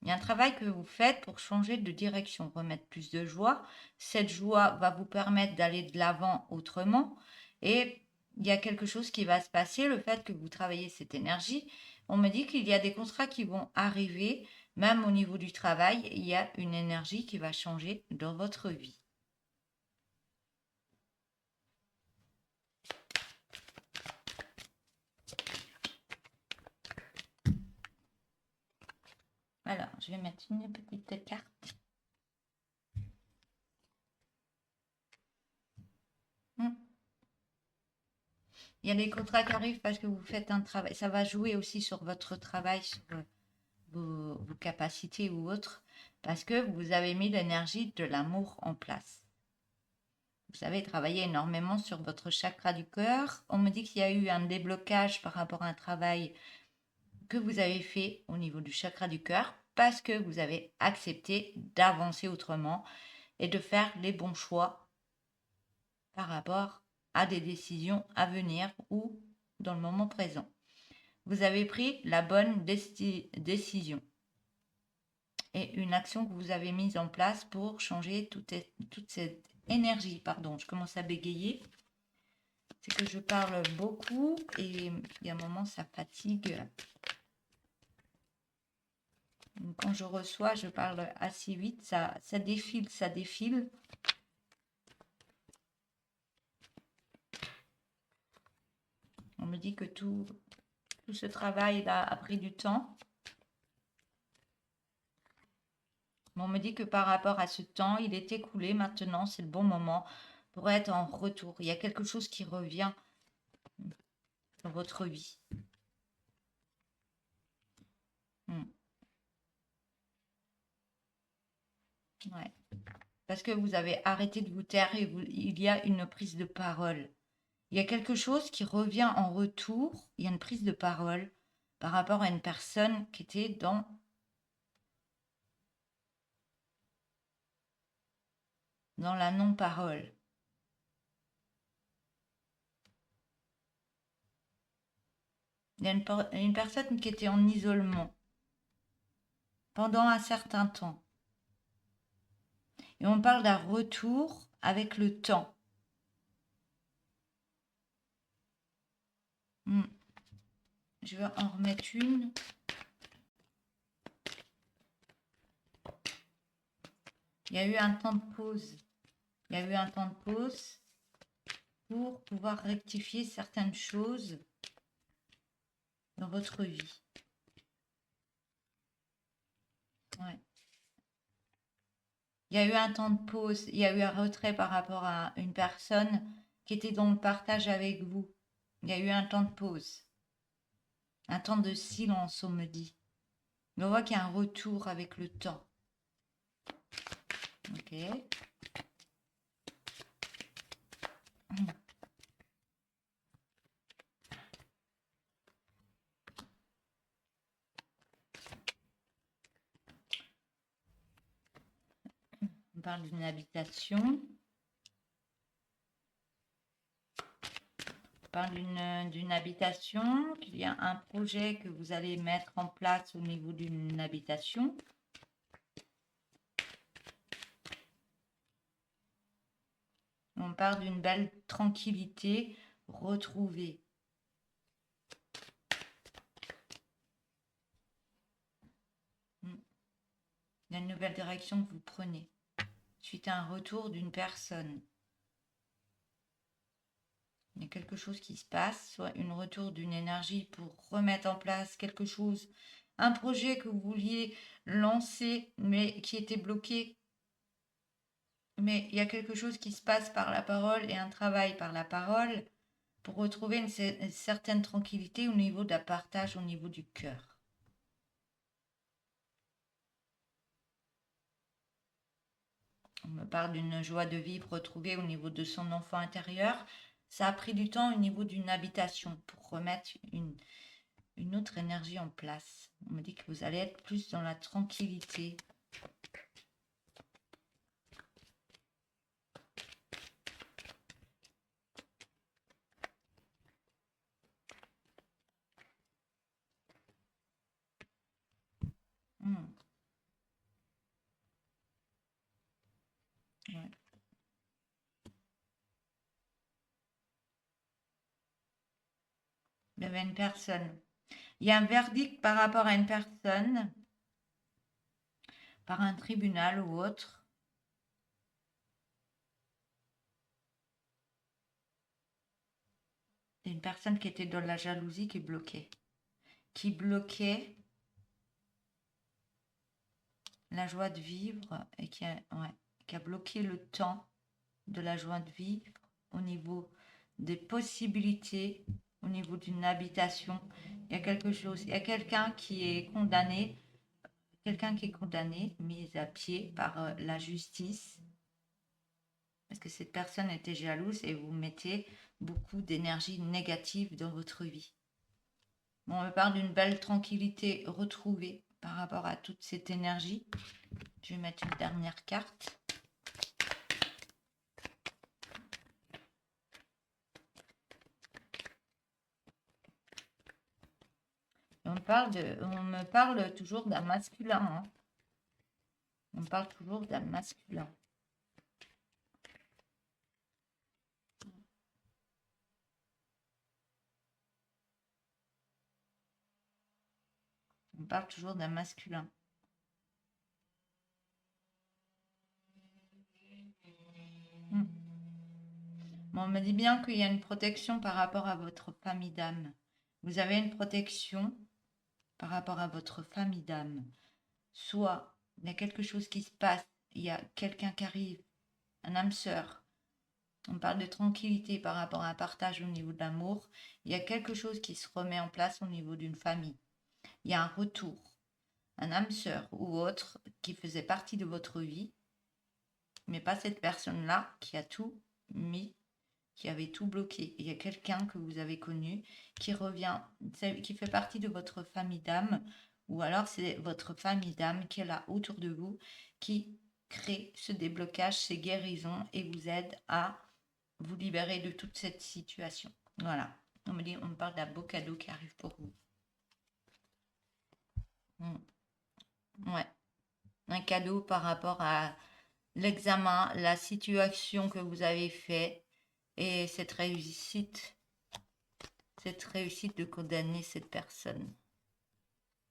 Il y a un travail que vous faites pour changer de direction, remettre plus de joie. Cette joie va vous permettre d'aller de l'avant autrement. Et il y a quelque chose qui va se passer, le fait que vous travaillez cette énergie. On me dit qu'il y a des contrats qui vont arriver, même au niveau du travail, il y a une énergie qui va changer dans votre vie. Alors, je vais mettre une petite carte. Il y a des contrats qui arrivent parce que vous faites un travail. Ça va jouer aussi sur votre travail, sur vos capacités ou autres, parce que vous avez mis l'énergie de l'amour en place. Vous avez travaillé énormément sur votre chakra du cœur. On me dit qu'il y a eu un déblocage par rapport à un travail que vous avez fait au niveau du chakra du cœur parce que vous avez accepté d'avancer autrement et de faire les bons choix par rapport à des décisions à venir ou dans le moment présent. Vous avez pris la bonne décision et une action que vous avez mise en place pour changer toute cette énergie. Pardon, je commence à bégayer. C'est que je parle beaucoup et il y a un moment, ça fatigue. Donc, quand je reçois, je parle assez vite, ça défile, ça défile. On me dit que tout ce travail-là a pris du temps. Mais on me dit que par rapport à ce temps, il est écoulé. Maintenant, c'est le bon moment pour être en retour. Il y a quelque chose qui revient dans votre vie. Ouais. Parce que vous avez arrêté de vous taire et il y a une prise de parole. Il y a quelque chose qui revient en retour. Il y a une prise de parole par rapport à une personne qui était dans la non-parole. y a une personne qui était en isolement pendant un certain temps. Et on parle d'un retour avec le temps. Je vais en remettre une. Il y a eu un temps de pause. Il y a eu un temps de pause pour pouvoir rectifier certaines choses dans votre vie. Ouais. Il y a eu un temps de pause, il y a eu un retrait par rapport à une personne qui était dans le partage avec vous. Il y a eu un temps de pause, un temps de silence, on me dit. Mais on voit qu'il y a un retour avec le temps. Ok. On parle d'une habitation. On parle d'une habitation, qu'il y a un projet que vous allez mettre en place au niveau d'une habitation. On parle d'une belle tranquillité retrouvée. Il y a une nouvelle direction que vous prenez suite à un retour d'une personne. Il y a quelque chose qui se passe, soit une retour d'une énergie pour remettre en place quelque chose, un projet que vous vouliez lancer mais qui était bloqué. Mais il y a quelque chose qui se passe par la parole et un travail par la parole pour retrouver une certaine tranquillité au niveau d'un partage, au niveau du cœur. On me parle d'une joie de vivre retrouvée au niveau de son enfant intérieur. Ça a pris du temps au niveau d'une habitation pour remettre une autre énergie en place. On me dit que vous allez être plus dans la tranquillité. Ouais. Il y avait une personne. Il y a un verdict par rapport à une personne, par un tribunal ou autre. C'est une personne qui était dans la jalousie qui bloquait. Qui bloquait la joie de vivre et qui a bloqué le temps de la joie de vivre au niveau des possibilités, au niveau d'une habitation. Il y a quelque chose, il y a quelqu'un qui est condamné, mis à pied par la justice, parce que cette personne était jalouse et vous mettez beaucoup d'énergie négative dans votre vie. Bon, on me parle d'une belle tranquillité retrouvée par rapport à toute cette énergie. Je vais mettre une dernière carte. On me parle toujours d'un masculin. Hein. On parle toujours d'un masculin. On parle toujours d'un masculin. Bon, on me dit bien qu'il y a une protection par rapport à votre famille d'âme. Vous avez une protection par rapport à votre famille d'âme. Soit il y a quelque chose qui se passe, il y a quelqu'un qui arrive, un âme sœur. On parle de tranquillité par rapport à un partage au niveau de l'amour. Il y a quelque chose qui se remet en place au niveau d'une famille. Il y a un retour. Un âme sœur ou autre qui faisait partie de votre vie, mais pas cette personne-là qui a tout mis, qui avait tout bloqué. Il y a quelqu'un que vous avez connu qui revient, qui fait partie de votre famille d'âme, ou alors c'est votre famille d'âme qui est là autour de vous, qui crée ce déblocage, ces guérisons et vous aide à vous libérer de toute cette situation. Voilà. On me parle d'un beau cadeau qui arrive pour vous. Ouais, un cadeau par rapport à l'examen, la situation que vous avez fait et cette réussite de condamner cette personne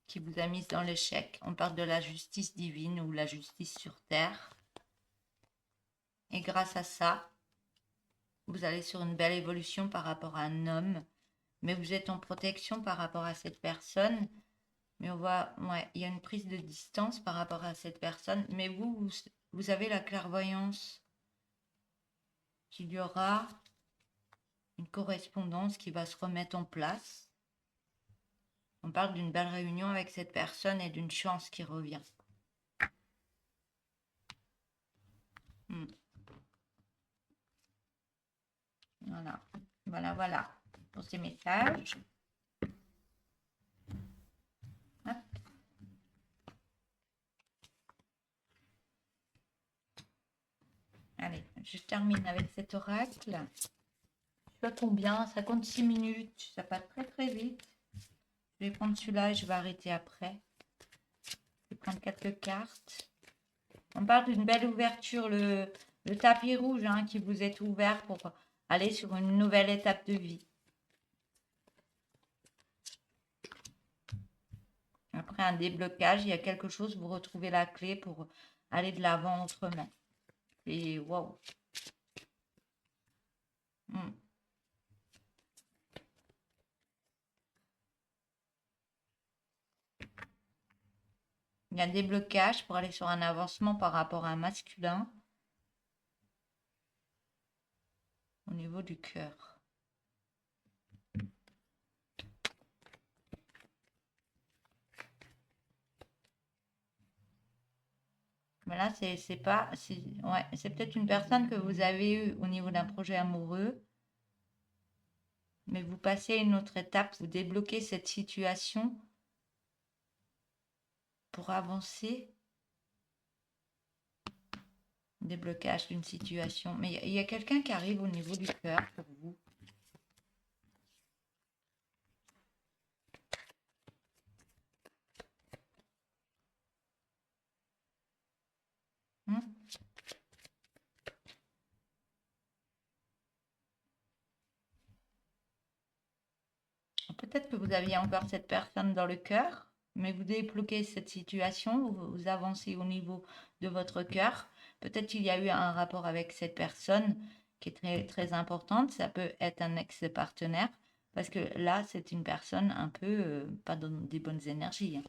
qui vous a mise dans l'échec. On parle de la justice divine ou la justice sur terre. Et grâce à ça, vous allez sur une belle évolution par rapport à un homme, mais vous êtes en protection par rapport à cette personne. Mais on voit, ouais, il y a une prise de distance par rapport à cette personne, mais vous avez la clairvoyance qu'il y aura une correspondance qui va se remettre en place. On parle d'une belle réunion avec cette personne et d'une chance qui revient. Voilà, voilà pour ces messages. Hop. Allez, je termine avec cet oracle. Je sais pas combien, ça compte 6 minutes, ça passe très très vite. Je vais prendre celui-là et je vais arrêter après. Je vais prendre quelques cartes. On parle d'une belle ouverture, le tapis rouge qui vous est ouvert pour aller sur une nouvelle étape de vie. Après un déblocage, il y a quelque chose, vous retrouvez la clé pour aller de l'avant autrement. Et waouh! Il y a un déblocage pour aller sur un avancement par rapport à un masculin au niveau du cœur. Mais là, c'est pas, ouais, c'est peut-être une personne que vous avez eue au niveau d'un projet amoureux, mais vous passez à une autre étape, vous débloquez cette situation pour avancer. Déblocage d'une situation. Mais il y a quelqu'un qui arrive au niveau du cœur pour vous. Peut-être que vous aviez encore cette personne dans le cœur, mais vous débloquez cette situation, vous avancez au niveau de votre cœur. Peut-être qu'il y a eu un rapport avec cette personne qui est très, très importante. Ça peut être un ex-partenaire, parce que là, c'est une personne un peu pas dans des bonnes énergies.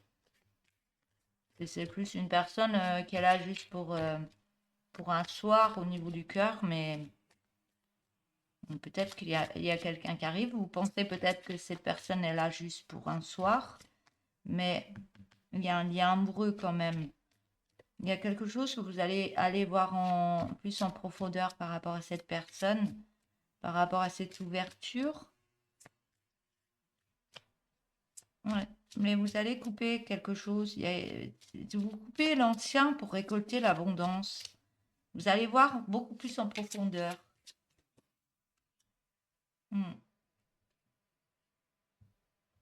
C'est plus une personne qui est là juste pour un soir au niveau du cœur, mais peut-être qu'il y a quelqu'un qui arrive. Vous pensez peut-être que cette personne est là juste pour un soir, mais il y a un lien amoureux quand même. Il y a quelque chose que vous allez aller voir plus en profondeur par rapport à cette personne, par rapport à cette ouverture. Ouais. Mais vous allez couper quelque chose. Vous coupez l'ancien pour récolter l'abondance. Vous allez voir beaucoup plus en profondeur.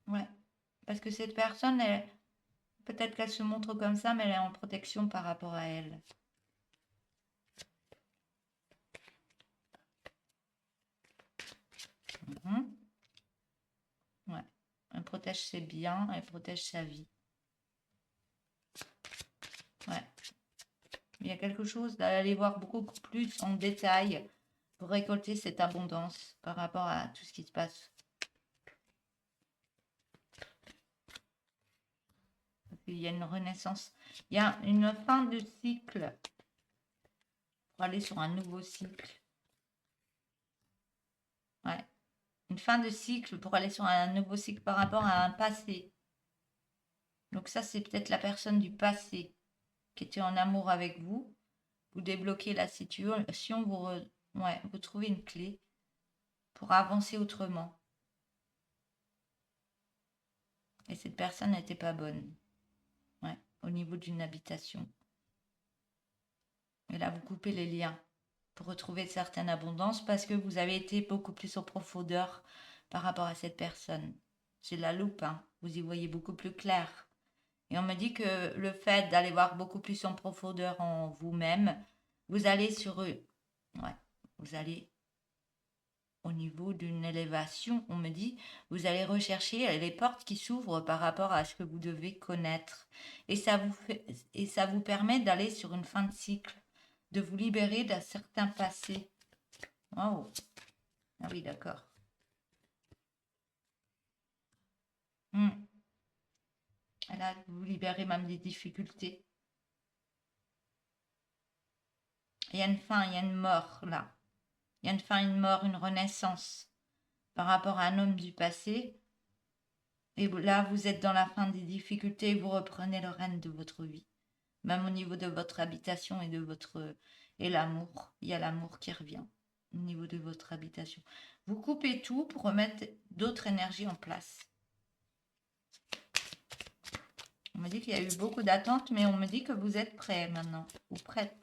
Ouais. Parce que cette personne, peut-être qu'elle se montre comme ça, mais elle est en protection par rapport à elle. Ouais. Elle protège ses biens, elle protège sa vie. Ouais. Il y a quelque chose d'aller voir beaucoup plus en détail pour récolter cette abondance par rapport à tout ce qui se passe. Il y a une renaissance. Il y a une fin de cycle pour aller sur un nouveau cycle. Ouais. Une fin de cycle pour aller sur un nouveau cycle par rapport à un passé. Donc ça, c'est peut-être la personne du passé qui était en amour avec vous. Vous débloquez la situation, vous trouvez une clé pour avancer autrement. Et cette personne n'était pas bonne. Ouais, au niveau d'une habitation. Et là, vous coupez les liens pour retrouver certaines abondances parce que vous avez été beaucoup plus en profondeur par rapport à cette personne. C'est la loupe, hein. Vous y voyez beaucoup plus clair. Et on me dit que le fait d'aller voir beaucoup plus en profondeur en vous-même, vous allez sur eux. Ouais, vous allez au niveau d'une élévation, on me dit, vous allez rechercher les portes qui s'ouvrent par rapport à ce que vous devez connaître. Et ça vous permet d'aller sur une fin de cycle, de vous libérer d'un certain passé. Oh, ah oui, d'accord. Hmm. Et là, vous libérez même des difficultés. Il y a une fin, il y a une mort là. Il y a une fin, une mort, une renaissance par rapport à un homme du passé. Et là, vous êtes dans la fin des difficultés et vous reprenez le règne de votre vie. Même au niveau de votre habitation et de votre... Et l'amour, il y a l'amour qui revient au niveau de votre habitation. Vous coupez tout pour remettre d'autres énergies en place. On me dit qu'il y a eu beaucoup d'attentes, mais on me dit que vous êtes prêts maintenant, ou prête.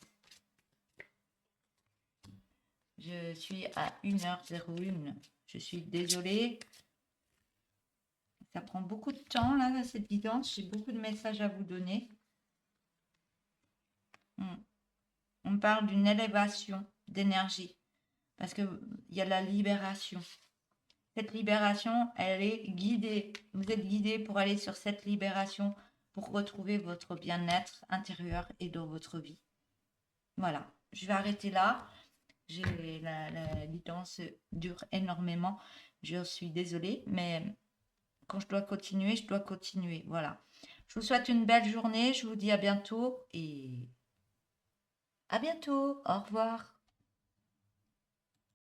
Je suis à 1h01. Je suis désolée. Ça prend beaucoup de temps, là, cette guidance. J'ai beaucoup de messages à vous donner. On parle d'une élévation d'énergie. Parce qu'il y a la libération. Cette libération, elle est guidée. Vous êtes guidé pour aller sur cette libération, pour retrouver votre bien-être intérieur et dans votre vie. Voilà. Je vais arrêter là. La guidance dure énormément. Je suis désolée, mais quand je dois continuer, je dois continuer. Voilà. Je vous souhaite une belle journée. Je vous dis à bientôt et à bientôt. Au revoir.